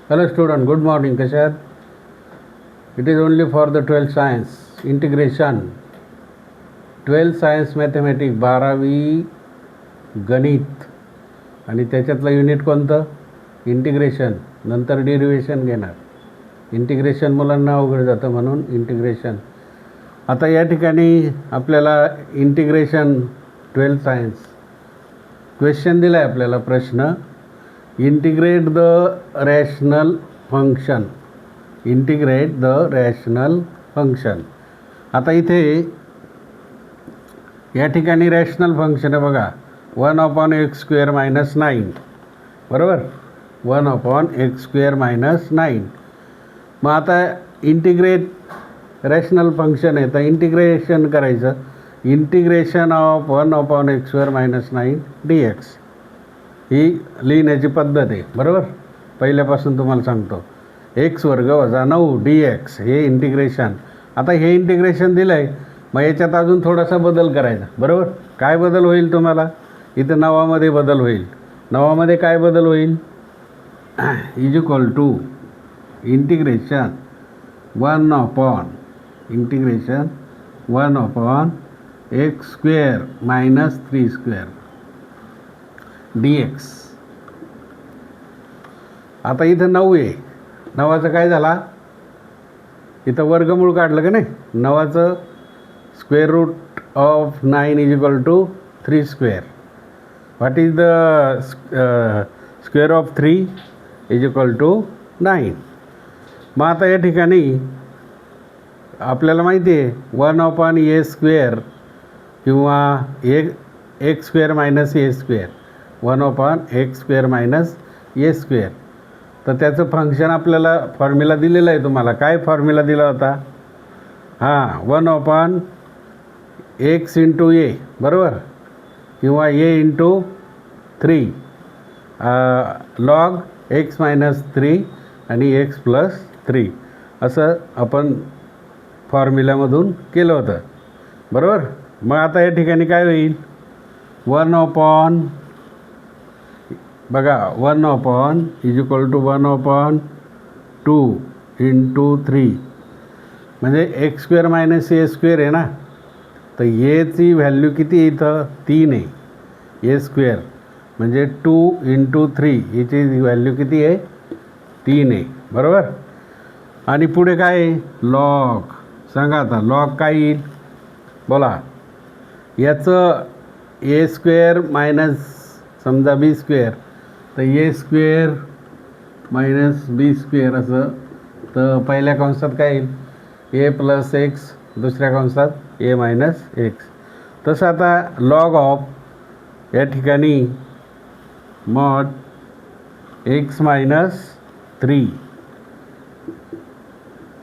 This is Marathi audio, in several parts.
Hello student, good morning. कसे आहात? It is only for the 12th science integration. 12th science mathematics 12वी गणित आणि त्याच्यातलं युनिट कोणतं? इंटिग्रेशन. नंतर डेरिव्हेशन घेणार. इंटिग्रेशन मुलांना अवघड जातं म्हणून इंटिग्रेशन. आता या ठिकाणी आपल्याला इंटिग्रेशन 12th सायन्स क्वेश्चन दिला आहे आपल्याला प्रश्न. Integrate the rational function. Integrate the rational function. आता इथे या ठिकाणी रॅशनल फंक्शन आहे बघा, 1/x² - 9 बरोबर. 1/x² - 9. मग आता इंटिग्रेट रॅशनल फंक्शन आहे तर इंटिग्रेशन करायचं. इंटिग्रेशन ऑफ 1/x² - 9 dx ही लिहिण्याची पद्धत आहे बरोबर. पहिल्यापासून तुम्हाला सांगतो. x² - 9 dx हे इंटिग्रेशन. आता हे इंटिग्रेशन दिलं आहे, मग याच्यात अजून थोडासा बदल करायचा बरोबर. काय बदल होईल तुम्हाला? इथं नावामध्ये बदल होईल. नावामध्ये काय बदल होईल? Is equal to integration 1/x² - 3² dx. आता इथं 9 आहे. 9चं काय झाला? इथं वर्गमूळ काढलं का नाही. 9चं √9 is equal to 3². What is the square of 3 is equal to 9. मग आता या ठिकाणी आपल्याला माहिती आहे 1/a² किंवा x² - a². 1/x² - a². तर त्याचं फंक्शन आपल्याला फॉर्म्युला दिलेला आहे तुम्हाला. काय फॉर्म्युला दिला होता? 1/x × a बरोबर, किंवा a × 3 log x - 3 आणि x + 3 असं आपण फॉर्म्युल्यामधून केलं होतं बरोबर. मग आता या ठिकाणी काय होईल? 1/, बघा 1/, इज इक्वल टू 1/2 × 3 म्हणजे x² - a² आहे ना. तर एची व्हॅल्यू किती आहे इथं? 3 आहे. a² म्हणजे 2 × 3 याची व्हॅल्यू किती आहे? 3 आहे बरोबर. आणि पुढे काय आहे? लॉग. सांगा आता लॉग काय येईल? बोला. याचं a² - समजा b² तर a² - b² असं. तर पहिल्या कंसात काय येईल? a + x, दुसऱ्या कंसात a - x. तसं आता लॉग ऑफ या ठिकाणी मॉड x - 3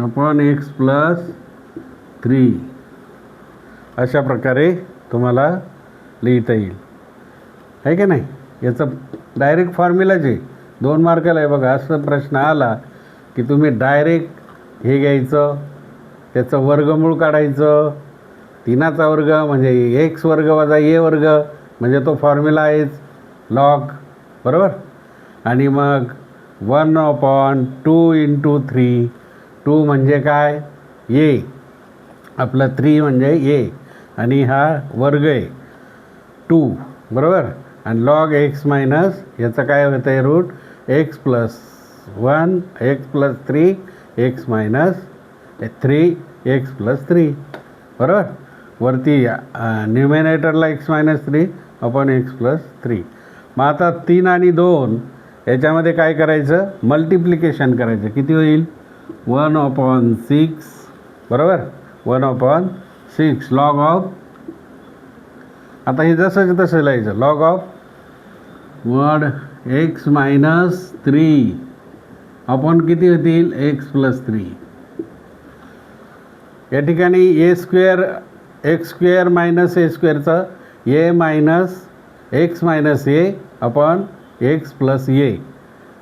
अपॉन x + 3 अशा प्रकारे तुम्हाला लिहिता येईल, आहे की नाही. याचं डायरेक्ट फॉर्म्युलाच आहे. 2 मार्काला आहे बघा. असं प्रश्न आला की तुम्ही डायरेक्ट हे घ्यायचं, त्याचं वर्गमूळ काढायचं. 3चा वर्ग म्हणजे x² - a² म्हणजे तो फॉर्म्युला आहेच लॉग बरोबर. आणि मग 1/2 × 3. 2 म्हणजे काय? a. आपलं 3 म्हणजे a आणि हा वर्ग आहे 2 बरोबर. आणि लॉग x - याचं काय होतं आहे? Root x + 1 x + 3 x - 3 x + 3 बरोबर. वरती न्यूमिनेटरला x - 3 अपॉन x + 3. मग आता 3 आणि 2 याच्यामध्ये काय करायचं? मल्टिप्लिकेशन करायचं. किती होईल? 1/6 बरोबर. 1/6 लॉग ऑफ. आता हे जसंच तसं लिहायचं. Log of mod x - 3 upon किती होतील? x + 3. या ठिकाणी x² - a²चं a - x - a upon x + a.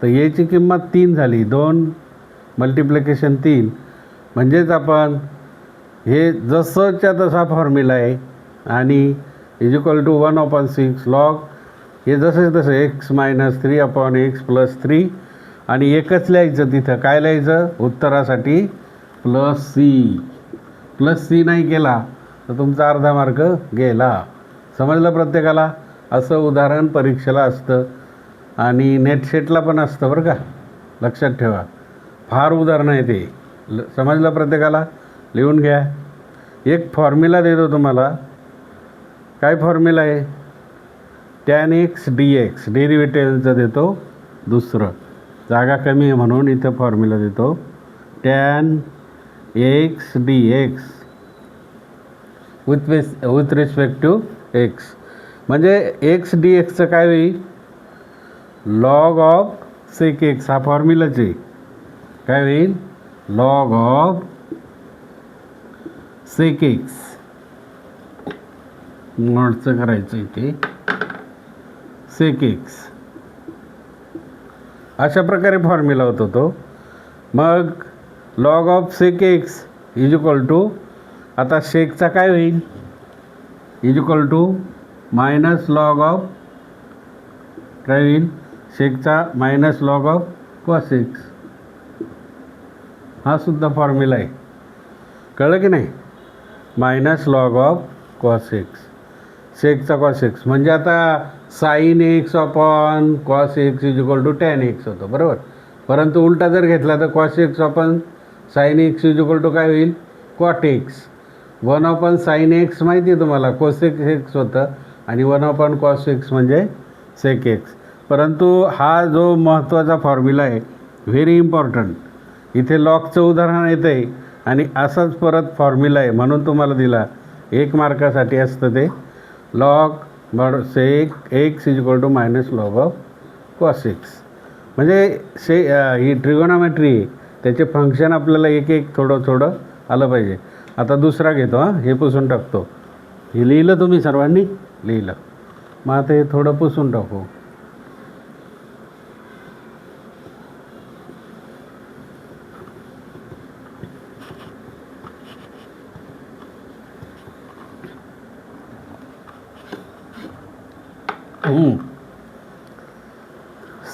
तर याची किंमत 3 झाली. 2 मल्टिप्लिकेशन 3 म्हणजेच आपण हे जसंच्या तसा फॉर्म्युला आहे. आणि इज इक्वल टू 1/6 लॉग हे जसं तसं x - 3 अपॉन x + 3 आणि एकच लिहायचं तिथं. काय लिहायचं उत्तरासाठी? प्लस सी नाही केला तर तुमचा अर्धा मार्क गेला. समजलं प्रत्येकाला? असं उदाहरण परीक्षेला असतं आणि नेटसेटला पण असतं बरं का, लक्षात ठेवा. फार उदाहरणं आहे ते. समजलं प्रत्येकाला? लिहून घ्या. एक फॉर्म्युला देतो तुम्हाला. काय फॉर्म्युला आहे? tan x dx डेरिव्हेटिव्हचं देतो. दुसरं जागा कमी आहे म्हणून इथं फॉर्म्युला देतो. tan x dx with respect to x. म्हणजे x dxचं काय होईल? Log of sec x. हा फॉर्म्युलाच आहे. काय होईल? Log of sec x. नोटचं करायचं इथे सेक एक्स. अशा प्रकारे फॉर्म्युला होतो तो. मग log of sec x is equal to, आता शेकचा काय होईल? Is equal to minus log of, काय होईल? शेकचा minus log of cos x. हा सुद्धा फॉर्म्युला आहे. कळलं की नाही? Minus log of cos x. शेकचा कॉस एक्स म्हणजे आता sine x upon cos x is equal to tan x होतो, बरोबर. परंतु उलटा जर घेतला तर cos x upon sine x is equal to काय होईल? Cot x. 1 upon sine x माहिती आहे तुम्हाला, कोसेक एक्स होतं, आणि 1 अपॉन कॉस एक्स म्हणजे सेक एक्स. परंतु हा जो महत्त्वाचा फॉर्म्युला आहे, व्हेरी इम्पॉर्टंट. इथे लॉगचं उदाहरण येतं आहे आणि असाच परत फॉर्म्युला आहे म्हणून तुम्हाला दिला. 1 मार्कासाठी असतं ते. Log sec x is equal to minus log of cos x. म्हणजे ही ट्रिगोनॉमेट्री आहे, त्याचे फंक्शन आपल्याला एक एक थोडं थोडं आलं पाहिजे. आता दुसरा घेतो. हे पुसून टाकतो. हे लिहिलं तुम्ही सर्वांनी? लिहिलं. मग आता हे थोडं पुसून टाकू.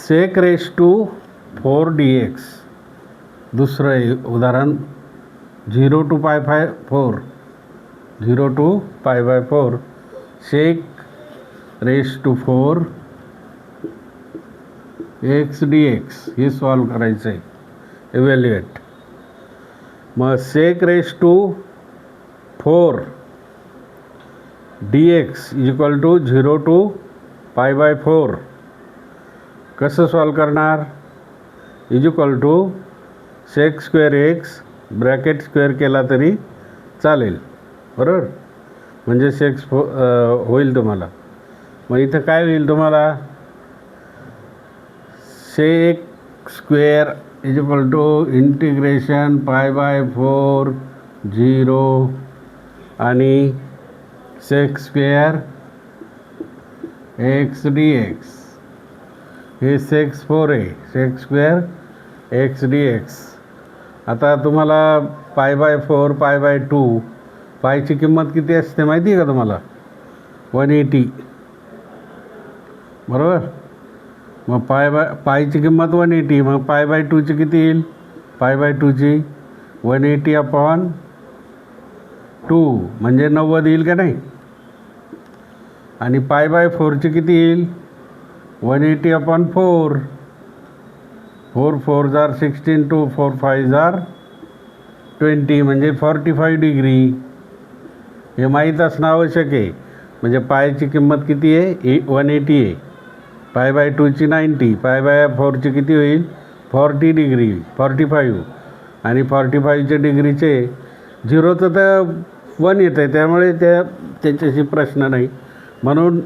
Sec raise to 4 dx. दुसरं उदाहरण 0 to पाय 4. 0 to pi by 4 sec raise to 4 x dx. हे सॉल्व करायचं आहे. इव्हॅल्युएट. मग sec raise to 4 dx is equal to 0 to pi by 4. कसं सॉल्व करणार? Is equal to sec square x, bracket square केला तरी चालेल, बरोबर. म्हणजे सेक्स होईल तुम्हाला. मग इथं काय होईल तुम्हाला? Sec square is equal to integration pi by 4 0 आणि sec square x d x. हे सेक्स 4 आहे. Sec square x d x. आता तुम्हाला पाय बाय 4 पाय बाय 2 पायची किंमत किती असते माहिती आहे का तुम्हाला? 180, बरोबर. मग पायची किंमत 180. मग पाय बाय 2ची किती येईल? पाय बाय 2ची 180 अपॉन 2 म्हणजे 90 येईल का नाही? आणि पाय बाय 4ची किती येईल? 180 अपॉन 4. 4 4 जार 16 2 4 5 जार 20 म्हणजे 45 डिग्री. हे माहीत असणं आवश्यक आहे. म्हणजे पायची किंमत किती आहे? 180 आहे. Pi by 2ची 90. पाय बाय 4ची किती होईल? 40 डिग्री 45. आणि 45च्या डिग्रीचे 0चं तर 1 येतं आहे, त्यामुळे त्याच्याशी प्रश्न नाही. म्हणून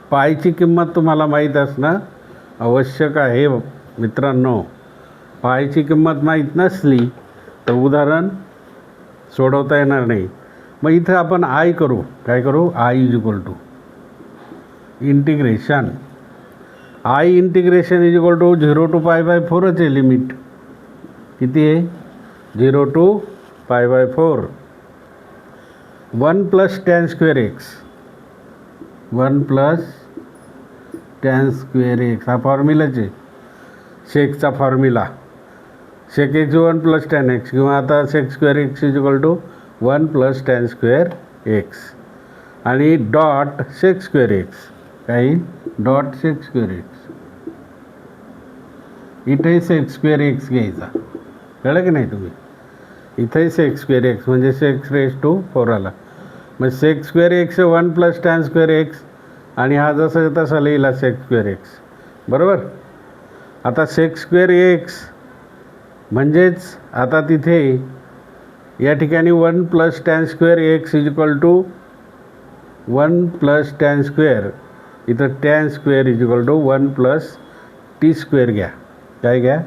पायची किंमत तुम्हाला माहीत असणं आवश्यक आहे मित्रांनो. पायची किंमत माहीत नसली तर उदाहरण सोडवता येणार नाही. मग इथं आपण आय करू. काय करू? I is equal to integration. I integration is equal to 0 to pi by 4च आहे लिमिट. किती आहे? 0 to pi by 4. 1 plus tan square x. 1 plus tan square x हा फॉर्म्युलाच आहे. शेकचा formula sec x 1 plus tan x किंवा आता sec square x is equal to 1 plus tan square x आणि डॉट सेक स्क्वेअर एक्स काही डॉट सेक स्क्वेअर एक्स इथेही सेक स्क्वेअर एक्स घ्यायचा कळलं की नाही तुम्ही इथेही सेक स्क्वेअर एक्स म्हणजे सेक्स रेस टू 4 आला मग sec square x 1 plus tan square x आणि हा जसा तसा लिहिला सेक स्क्वेअर एक्स बरोबर. आता सेक स्क्वेअर एक्स म्हणजेच आता तिथे या ठिकाणी 1 plus tan square x is equal to 1 plus tan square इथं tan square is equal to 1 plus T square घ्या काय घ्या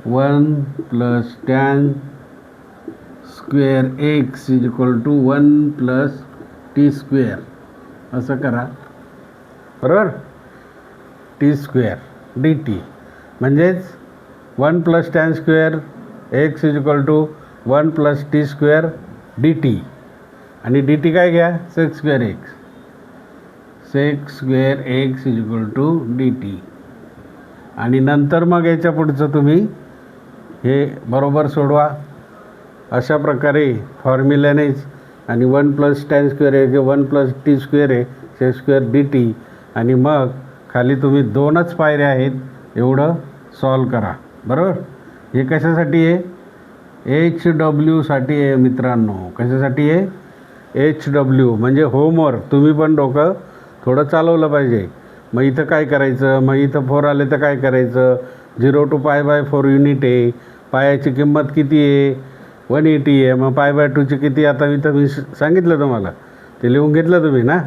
1 plus tan square x is equal to 1 plus T square असं करा बरोबर. टी स्क्वेअर डी टी म्हणजेच 1 plus tan square x is equal to 1 plus T square D T आणि डी टी काय घ्या sec square x sec square x is equal to d T आणि नंतर मग याच्या पुढचं तुम्ही हे बरोबर सोडवा अशा प्रकारे फॉर्म्युल्यानेच आणि 1 प्लस टॅन स्क्वेअर आहे 1 प्लस टी स्क्वेअर आहे सेक स्क्वेअर डी टी आणि मग खाली तुम्ही 2च पायऱ्या आहेत एवढं सॉल्व करा बरोबर. हे कशासाठी आहे एच डब्ल्यूसाठी आहे मित्रांनो कशासाठी आहे एच डब्ल्यू म्हणजे होमवर्क तुम्ही पण डोकं थोडं चालवलं पाहिजे. मग इथं काय करायचं मग इथं 4 आले तर काय करायचं 0 टू π/4 युनिट आहे पायाची किंमत किती आहे 180 आहे मग π/2ची किती आता इथं मी सांगितलं तुम्हाला ते लिहून घेतलं तुम्ही ना.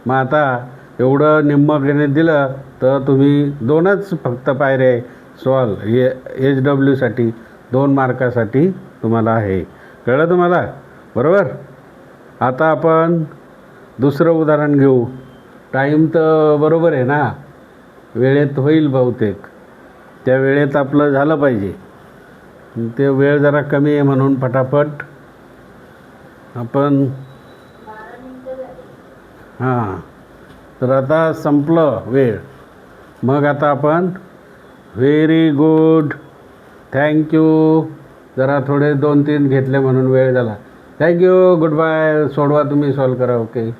मग आता एवढं निम्म गणित दिलं तर तुम्ही 2च फक्त पायऱ्या आहे सॉल्व हे एच डब्ल्यूसाठी 2 मार्कासाठी तुम्हाला आहे कळलं तुम्हाला बरोबर. आता आपण दुसरं उदाहरण घेऊ. टाईम तर बरोबर आहे ना वेळेत होईल बहुतेक त्या वेळेत आपलं झालं पाहिजे ते वेळ जरा कमी आहे म्हणून फटाफट आपण हां तर आता संपलं वेळ मग आता आपण व्हेरी गुड थँक्यू जरा थोडे 2-3 घेतले म्हणून वेळ झाला थँक्यू गुड बाय सोडवा तुम्ही सॉल्व करा ओके.